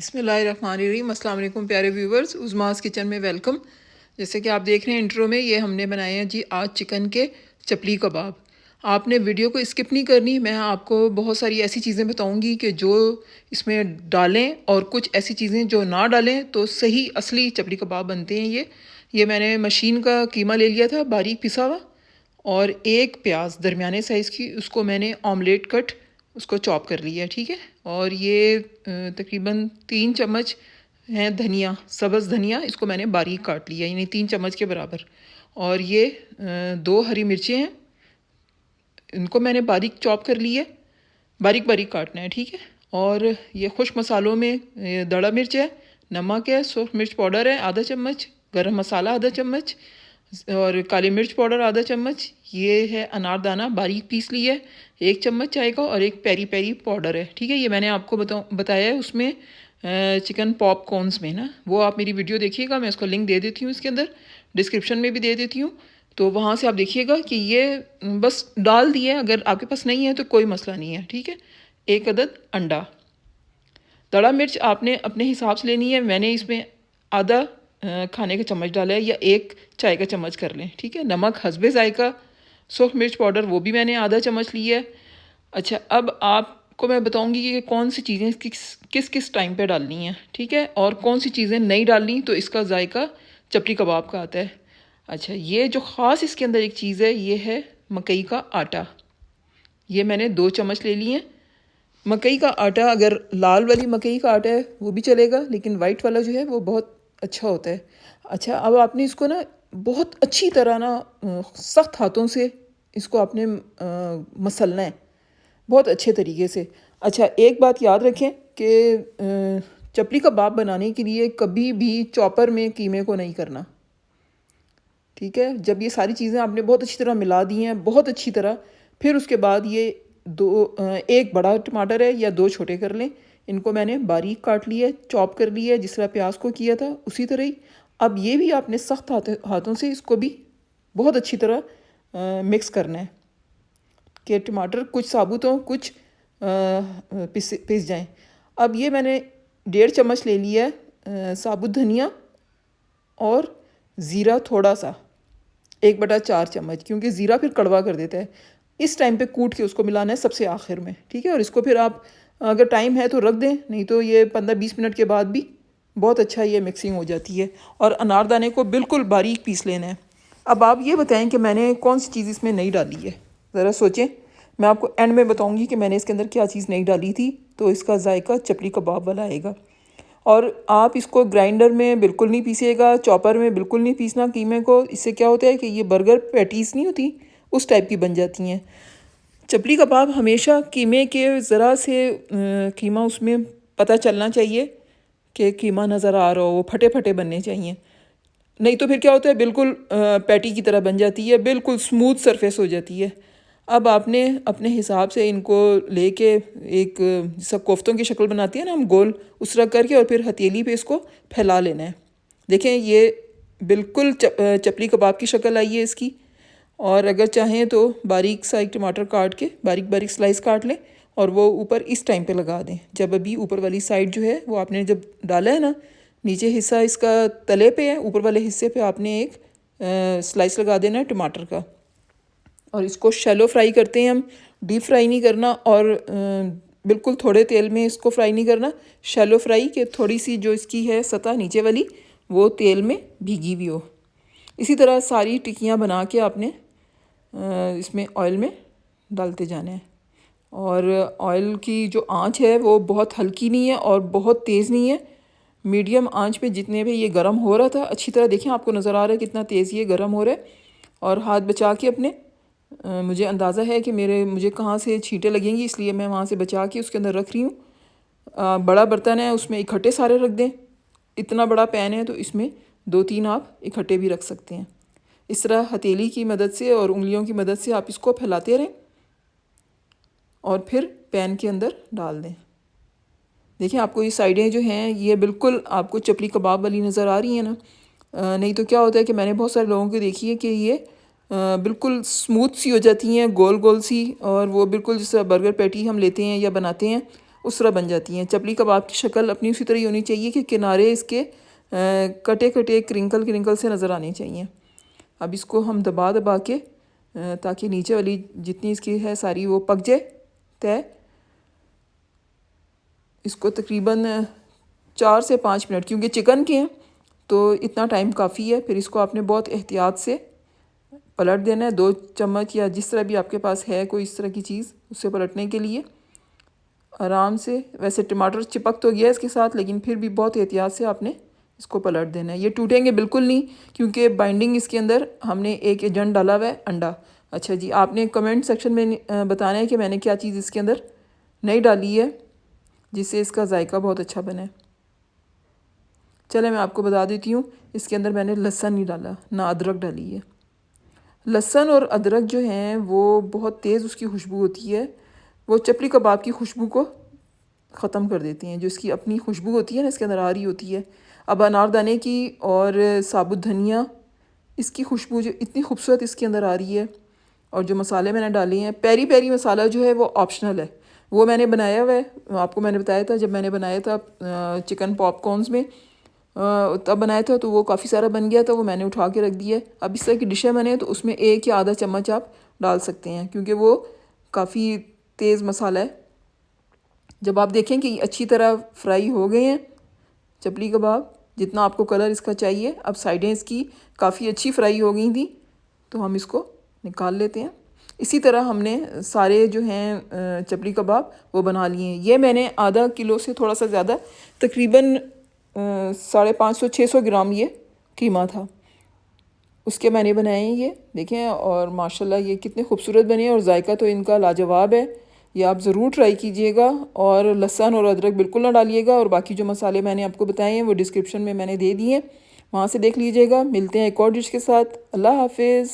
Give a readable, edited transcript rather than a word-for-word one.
बिस्मिल्लाहिर्रहमानिर्रहीम। अस्सलाम वालेकुम प्यारे व्यूवर्स, उज़मास किचन में वेलकम। जैसे कि आप देख रहे हैं इंट्रो में, ये हमने बनाए हैं जी आज चिकन के चपली कबाब। आपने वीडियो को स्किप नहीं करनी, मैं आपको बहुत सारी ऐसी चीज़ें बताऊंगी कि जो इसमें डालें और कुछ ऐसी चीज़ें जो ना डालें तो सही असली चपली कबाब बनते हैं। ये मैंने मशीन का कीमा ले लिया था बारीक पिसा हुआ, और एक प्याज दरमियाने साइज़ की, उसको मैंने ऑमलेट कट उसको चॉप कर लिया है, ठीक है। और ये तकरीबन 3 चम्मच हैं धनिया, सब्ज़ धनिया, इसको मैंने बारीक काट लिया, यानी 3 चम्मच के बराबर। और ये 2 हरी मिर्चें हैं, इनको मैंने बारीक चॉप कर लिया, बारीक बारीक काटना है, ठीक है। और ये खुश्क मसालों में दड़ा मिर्च है, नमक है, सुरख मिर्च पाउडर है आधा चम्मच, गरम मसाला आधा चम्मच, और काली मिर्च पाउडर आधा चम्मच। ये है अनारदाना बारीक पीस लिया है 1 चम्मच चाय का, और एक पेरी पेरी पाउडर है, ठीक है। ये मैंने आपको बताया है उसमें चिकन पॉपकॉर्न्स में ना, वो आप मेरी वीडियो देखिएगा, मैं उसको लिंक दे देती हूँ इसके अंदर, डिस्क्रिप्शन में भी दे देती हूँ, तो वहाँ से आप देखिएगा कि ये बस डाल दिए। अगर आपके पास नहीं है तो कोई मसला नहीं है, ठीक है। 1 अदद अंडा। दड़ा मिर्च आपने अपने हिसाब से लेनी है, मैंने इसमें आधा खाने का चम्मच डाला है, या 1 चाय का चम्मच कर लें, ठीक है। नमक हस्बे जायका, सुरख मिर्च पाउडर वो भी मैंने आधा चम्मच लिया है। अच्छा, अब आपको मैं बताऊंगी कि कौन सी चीज़ें किस किस टाइम पे डालनी है, ठीक है, और कौन सी चीज़ें नहीं डालनी तो इसका जायका चपली कबाब का आता है। अच्छा, ये जो ख़ास इसके अंदर एक चीज़ है, ये है मकई का आटा। ये मैंने 2 चम्मच ले लिए हैं। मकई का आटा, अगर लाल वाली मकई का आटा है वो भी चलेगा, लेकिन वाइट वाला जो है वो बहुत अच्छा होता है। अच्छा, अब आपने इसको ना बहुत अच्छी तरह ना सख्त हाथों से इसको आपने मसलना है बहुत अच्छे तरीके से। अच्छा, एक बात याद रखें कि चपली कबाब बनाने के लिए कभी भी चॉपर में कीमे को नहीं करना, ठीक है। जब ये सारी चीज़ें आपने बहुत अच्छी तरह मिला दी हैं, बहुत अच्छी तरह, फिर उसके बाद ये एक बड़ा टमाटर है या 2 छोटे कर लें, इनको मैंने बारीक काट लिया, चॉप कर लिया, जिस तरह प्याज को किया था उसी तरह ही। अब ये भी आपने सख्त हाथों से इसको भी बहुत अच्छी तरह मिक्स करना है कि टमाटर कुछ साबुत हों, कुछ पिस जाएं। अब ये मैंने 1.5 चम्मच ले लिया है साबुत धनिया, और ज़ीरा थोड़ा सा 1/4 चम्मच, क्योंकि ज़ीरा फिर कड़वा कर देता है। इस टाइम पे कूट के उसको मिलाना है सबसे आखिर में, ठीक है। और इसको फिर आप अगर टाइम है तो रख दें, नहीं तो ये 15-20 मिनट के बाद भी बहुत अच्छा ये मिक्सिंग हो जाती है। और अनारदाने को बिल्कुल बारीक पीस लेना है। अब आप ये बताएं कि मैंने कौन सी चीज़ इसमें नहीं डाली है, ज़रा सोचें। मैं आपको एंड में बताऊँगी कि मैंने इसके अंदर क्या चीज़ नहीं डाली थी, तो इसका जायका चपली कबाब वाला आएगा। और आप इसको ग्राइंडर में बिल्कुल नहीं पीसिएगा, चॉपर में बिल्कुल नहीं पीसना कीमे को। इससे क्या होता है कि ये बर्गर पैटीज़ नहीं होती, उस टाइप की बन जाती हैं। चपली कबाब हमेशा कीमे के ज़रा से कीमा उसमें पता चलना चाहिए कि कीमा नज़र आ रहा हो, वो फटे फटे बनने चाहिए, नहीं तो फिर क्या होता है बिल्कुल पैटी की तरह बन जाती है, बिल्कुल स्मूथ सरफेस हो जाती है। अब आपने अपने हिसाब से इनको लेके एक जैसा कोफ्तों की शक्ल बनाती है ना हम, गोल उस तरह करके, और फिर हथेली पे इसको फैला लेना है। देखें, ये बिल्कुल चपली कबाब की शक्ल आई है इसकी। और अगर चाहें तो बारीक सा एक टमाटर काट के बारीक बारीक स्लाइस काट लें, और वो ऊपर इस टाइम पे लगा दें, जब अभी ऊपर वाली साइड जो है वो आपने जब डाला है ना, नीचे हिस्सा इसका तले पे है, ऊपर वाले हिस्से पे आपने एक स्लाइस लगा देना है टमाटर का। और इसको शैलो फ्राई करते हैं हम, डीप फ्राई नहीं करना, और बिल्कुल थोड़े तेल में इसको फ्राई नहीं करना, शैलो फ्राई कि थोड़ी सी जो इसकी है सतह नीचे वाली वो तेल में भीगी हुई हो। इसी तरह सारी टिक्कियाँ बना के आपने इसमें ऑयल में डालते जाना है। और ऑयल की जो आंच है वो बहुत हल्की नहीं है और बहुत तेज़ नहीं है, मीडियम आंच पे जितने भी ये गर्म हो रहा था अच्छी तरह। देखें, आपको नज़र आ रहा है कितना तेज़ ये गर्म हो रहा है। और हाथ बचा के अपने मुझे अंदाज़ा है कि मुझे कहाँ से छींटे लगेंगी, इसलिए मैं वहाँ से बचा के उसके अंदर रख रही हूँ। बड़ा बर्तन है, उसमें इकट्ठे सारे रख दें। इतना बड़ा पैन है तो इसमें 2-3 आप इकट्ठे भी रख सकते हैं। इस तरह हथेली की मदद से और उंगलियों की मदद से आप इसको फैलाते रहें और फिर पैन के अंदर डाल दें। देखिए, आपको ये साइडें जो हैं ये बिल्कुल आपको चपली कबाब वाली नज़र आ रही हैं ना। नहीं तो क्या होता है कि मैंने बहुत सारे लोगों को देखी है कि ये बिल्कुल स्मूथ सी हो जाती हैं, गोल गोल सी, और वो बिल्कुल जैसे बर्गर पैटी हम लेते हैं या बनाते हैं उस तरह बन जाती हैं। चपली कबाब की शक्ल अपनी उसी तरह ही होनी चाहिए कि किनारे इसके कटे कटे क्रिंकल क्रिंकल से नज़र आने चाहिए। अब इसको हम दबा दबा के ताकि नीचे वाली जितनी इसकी है सारी वो पक जाए तय। इसको तकरीबन 4 से 5 मिनट, क्योंकि चिकन के हैं तो इतना टाइम काफ़ी है। फिर इसको आपने बहुत एहतियात से पलट देना है, 2 चम्मच या जिस तरह भी आपके पास है कोई इस तरह की चीज़ उससे पलटने के लिए आराम से। वैसे टमाटर चिपक तो गया इसके साथ, लेकिन फिर भी बहुत एहतियात से आपने इसको पलट देना है। ये टूटेंगे बिल्कुल नहीं, क्योंकि बाइंडिंग इसके अंदर हमने एक एजेंट डाला हुआ है, अंडा। अच्छा जी, आपने कमेंट सेक्शन में बताना है कि मैंने क्या चीज़ इसके अंदर नहीं डाली है जिससे इसका जायका बहुत अच्छा बने। चले मैं आपको बता देती हूँ, इसके अंदर मैंने लहसुन नहीं डाला, ना अदरक डाली है। लहसुन और अदरक जो हैं वो बहुत तेज़ उसकी खुशबू होती है, वो चपली कबाब की खुशबू को ख़त्म कर देती हैं। जो इसकी अपनी खुशबू होती है ना इसके अंदर आ रही होती है। अब अनारदाने की और साबुत धनिया, इसकी खुशबू जो इतनी खूबसूरत इसके अंदर आ रही है। और जो मसाले मैंने डाले हैं, पेरी पेरी मसाला जो है वो ऑप्शनल है, वो मैंने बनाया हुआ है। आपको मैंने बताया था जब मैंने बनाया था चिकन पॉपकॉर्न्स में तब बनाया था, तो वो काफ़ी सारा बन गया था, वो मैंने उठा के रख दिया है। अब इस तरह की डिशें बने तो उसमें 1 या आधा चम्मच आप डाल सकते हैं, क्योंकि वो काफ़ी तेज़ मसाला है। जब आप देखें कि अच्छी तरह फ्राई हो गए हैं चपली कबाब, जितना आपको कलर इसका चाहिए, अब साइडें इसकी काफ़ी अच्छी फ्राई हो गई थी, तो हम इसको निकाल लेते हैं। इसी तरह हमने सारे जो हैं चपली कबाब वो बना लिए हैं। ये मैंने आधा किलो से थोड़ा सा ज़्यादा, तकरीबन 550-600 ग्राम ये कीमा था, उसके मैंने बनाए हैं ये देखें। और माशाल्लाह ये कितने खूबसूरत बने हैं और जायका तो इनका लाजवाब है। ये आप ज़रूर ट्राई कीजिएगा। और लहसुन और अदरक बिल्कुल ना डालिएगा। और बाकी जो मसाले मैंने आपको बताए हैं वो डिस्क्रिप्शन में मैंने दे दिए हैं, वहाँ से देख लीजिएगा। मिलते हैं एक और डिश के साथ। अल्लाह हाफिज़।